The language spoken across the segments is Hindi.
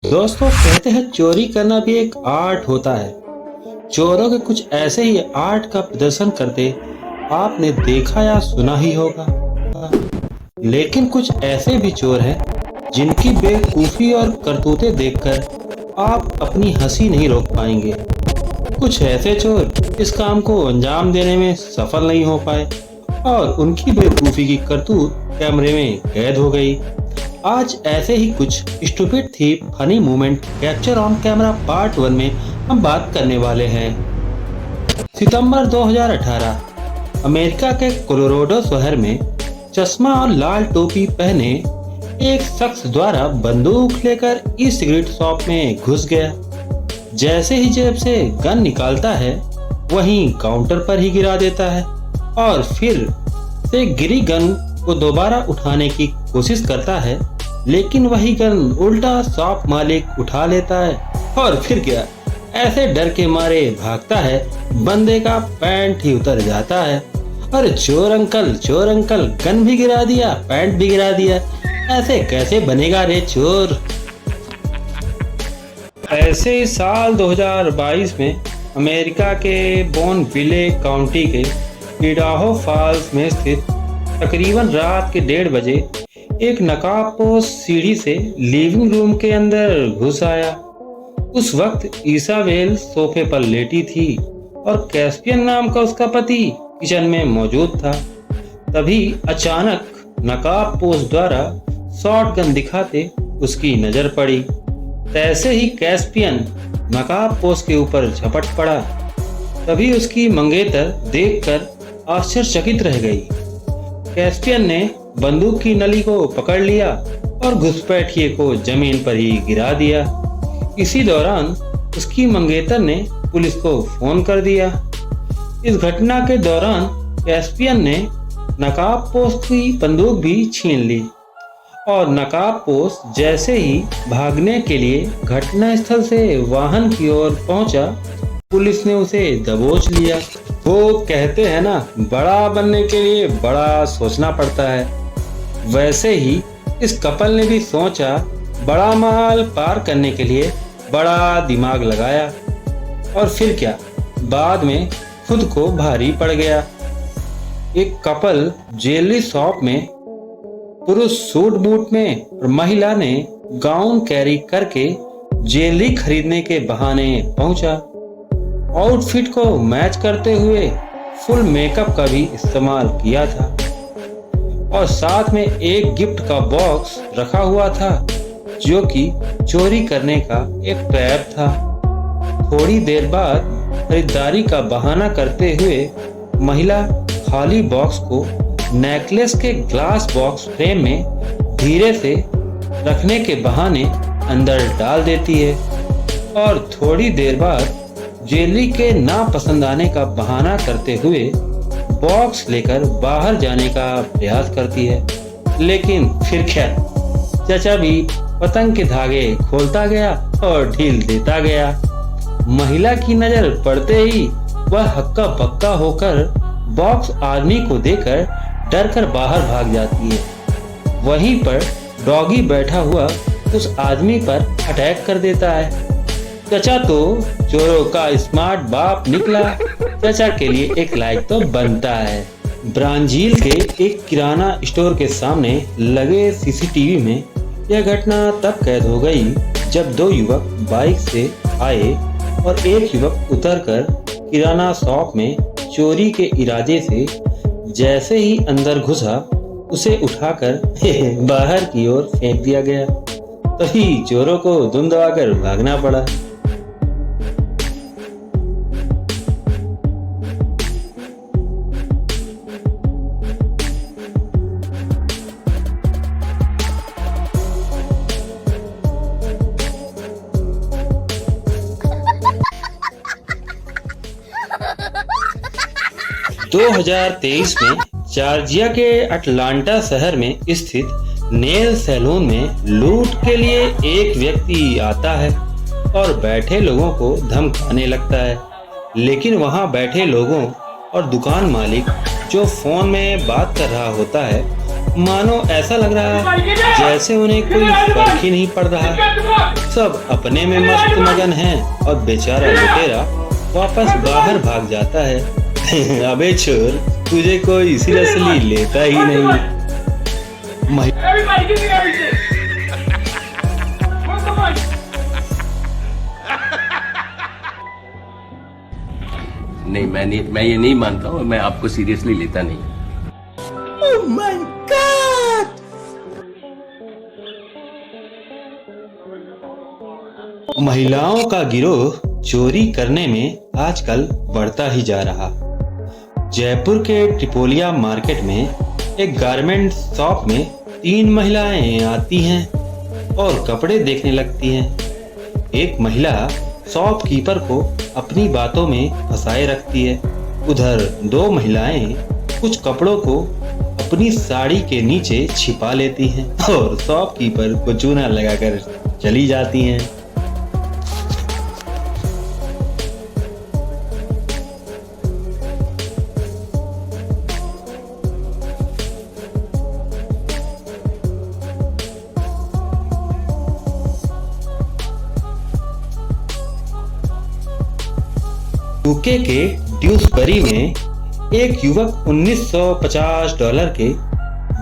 दोस्तों, कहते हैं चोरी करना भी एक आर्ट होता है। चोरों के कुछ ऐसे ही आर्ट का प्रदर्शन करते आपने देखा या सुना ही होगा। लेकिन कुछ ऐसे भी चोर हैं जिनकी बेवकूफ़ी और करतूतें देखकर आप अपनी हंसी नहीं रोक पाएंगे। कुछ ऐसे चोर इस काम को अंजाम देने में सफल नहीं हो पाए और उनकी बेवकूफ़ी की करतूत कैमरे में कैद हो गई। आज ऐसे ही कुछ स्टूपिड थी funny moment capture on camera part 1 में हम बात करने वाले हैं। सितंबर 2018 अमेरिका के कोलोराडो शहर में चश्मा और लाल टोपी पहने एक शख्स द्वारा बंदूक लेकर ई सिगरेट शॉप में घुस गया। जैसे ही जेब से गन निकालता है वहीं काउंटर पर ही गिरा देता है और फिर से गिरी गन को दोबारा उठाने की कोशिश करता है, लेकिन वही गन उल्टा शॉप मालिक उठा लेता है और फिर क्या, ऐसे डर के मारे भागता है बंदे का पैंट ही उतर जाता है। अरे चोर अंकल गन भी गिरा दिया, पैंट भी गिरा दिया, ऐसे कैसे बनेगा रे चोर। ऐसे ही साल 2022 में अमेरिका के बोनविले काउंटी के इडाहो फॉल्स में स्थित तकरीबन रात के 1:30 बजे एक नकाबपोश सीढ़ी से लिविंग रूम के अंदर घुस आया। उस वक्त ईसाबेल सोफे पर लेटी थी और कैस्पियन नाम का उसका पति किचन में मौजूद था। तभी अचानक नकाबपोश द्वारा शॉटगन दिखाते उसकी नजर पड़ी। तैसे ही कैस्पियन नकाबपोश के ऊपर झपट पड़ा। तभी उसकी मंगेतर देखकर आश्चर्यचकित रह गई। कैस्पियन ने बंदूक की नली को पकड़ लिया और घुसपैठिए को जमीन पर ही गिरा दिया। इसी दौरान उसकी मंगेतर ने पुलिस को फोन कर दिया। इस घटना के दौरान कैस्पियन ने नकाबपोश की बंदूक भी छीन ली और नकाबपोश जैसे ही भागने के लिए घटनास्थल से वाहन की ओर पहुंचा, पुलिस ने उसे दबोच लिया। वो कहते हैं ना, बड़ा बनने के लिए बड़ा सोचना पड़ता है। वैसे ही इस कपल ने भी सोचा, बड़ा माल पार करने के लिए बड़ा दिमाग लगाया और फिर क्या, बाद में खुद को भारी पड़ गया। एक कपल ज्वेलरी शॉप में पुरुष सूट बूट में और महिला ने गाउन कैरी करके ज्वेलरी खरीदने के बहाने पहुंचा। आउटफिट को मैच करते हुए फुल मेकअप का भी इस्तेमाल किया था और साथ में एक गिफ्ट का बॉक्स रखा हुआ था जो कि चोरी करने का एक ट्रैप था। थोड़ी देर बाद खरीदारी का बहाना करते हुए महिला खाली बॉक्स को नेकलेस के ग्लास बॉक्स फ्रेम में धीरे से रखने के बहाने अंदर डाल देती है और थोड़ी देर बाद ज्वेलरी के ना पसंद आने का बहाना करते हुए बॉक्स लेकर बाहर जाने का प्रयास करती है। लेकिन फिर क्या, चाचा भी पतंग के धागे खोलता गया और ढील देता गया। महिला की नजर पड़ते ही वह हक्का बक्का होकर बॉक्स आदमी को देकर डर कर बाहर भाग जाती है। वहीं पर डॉगी बैठा हुआ उस आदमी पर अटैक कर देता है। चाचा तो चोरों का स्मार्ट बाप निकला। चाचा के लिए एक लाइक तो बनता है। ब्राजील के एक किराना स्टोर के सामने लगे सीसीटीवी में यह घटना तब कैद हो गई जब दो युवक बाइक से आए और एक युवक उतरकर किराना शॉप में चोरी के इरादे से जैसे ही अंदर घुसा, उसे उठाकर बाहर की ओर फेंक दिया गया। तभी चोरों को धुन दबाकर भागना पड़ा। तो 2023 में जॉर्जिया के अटलांटा शहर में स्थित नेल सैलून में लूट के लिए एक व्यक्ति आता है और बैठे लोगों को धमकाने लगता है। लेकिन वहां बैठे लोगों और दुकान मालिक जो फोन में बात कर रहा होता है मानो ऐसा लग रहा है जैसे उन्हें कोई फर्क ही नहीं पड़ रहा। सब अपने में मस्त मगन हैं और बेचारा लुटेरा वापस बाहर भाग जाता है। अबे छोर, तुझे कोई सीरियसली लेता ही नहीं। नहीं, मैं ये नहीं मानता हूँ, मैं आपको सीरियसली लेता नहीं। Oh my God! महिलाओं का गिरोह चोरी करने में आजकल बढ़ता ही जा रहा। जयपुर के ट्रिपोलिया मार्केट में एक गारमेंट शॉप में 3 महिलाएं आती हैं और कपड़े देखने लगती हैं। एक महिला शॉपकीपर को अपनी बातों में फंसाए रखती है। उधर 2 महिलाएं कुछ कपड़ों को अपनी साड़ी के नीचे छिपा लेती हैं और शॉपकीपर को चूना लगाकर चली जाती हैं। यूके के ड्यूसबरी में एक युवक $1950 के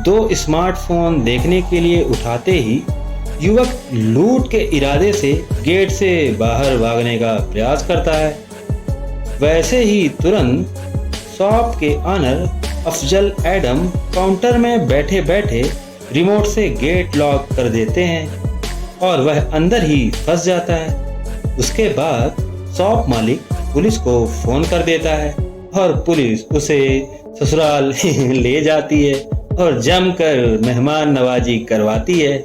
2 स्मार्टफोन देखने के लिए उठाते ही युवक लूट के इरादे से गेट से बाहर भागने का प्रयास करता है। वैसे ही तुरंत शॉप के ऑनर अफजल एडम काउंटर में बैठे बैठे रिमोट से गेट लॉक कर देते हैं और वह अंदर ही फंस जाता है। उसके बाद शॉप मालिक पुलिस को फोन कर देता है और पुलिस उसे ससुराल ले जाती है और जमकर मेहमान नवाजी करवाती है।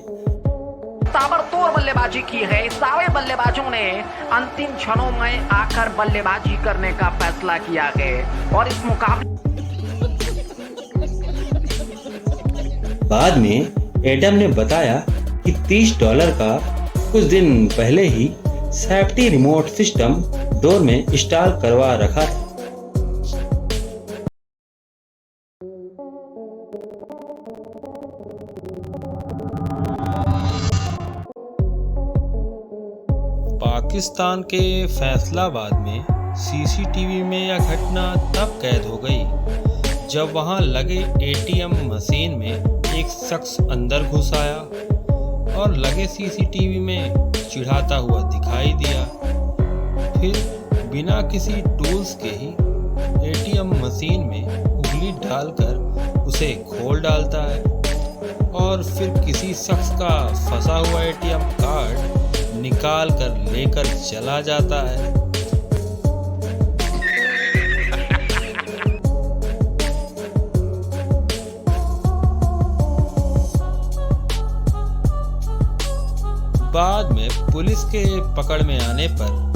ताबड़तोड़ बल्लेबाजी की है। सारे बल्लेबाजों ने अंतिम क्षणों में आकर बल्लेबाजी करने का फैसला किया है और इस मुकाबले बाद में एडम ने बताया कि $30 का कुछ दिन पहले ही सेफ्टी रिमोट सिस्टम डोर में इंस्टॉल करवा रखा था। पाकिस्तान के फैसलाबाद में सीसीटीवी में यह घटना तब कैद हो गई जब वहां लगे एटीएम मशीन में एक शख्स अंदर घुस आया और लगे सीसीटीवी में चिढ़ाता हुआ दिखाई दिया। फिर बिना किसी टूल्स के ही एटीएम मशीन में उंगली डालकर उसे खोल डालता है और फिर किसी शख्स का फंसा हुआ एटीएम कार्ड निकाल कर लेकर चला जाता है। बाद में पुलिस के पकड़ में आने पर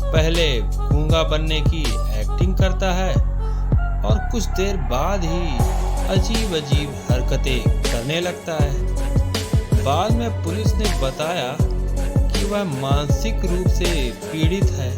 पहले गूंगा बनने की एक्टिंग करता है और कुछ देर बाद ही अजीब अजीब हरकतें करने लगता है। बाद में पुलिस ने बताया कि वह मानसिक रूप से पीड़ित है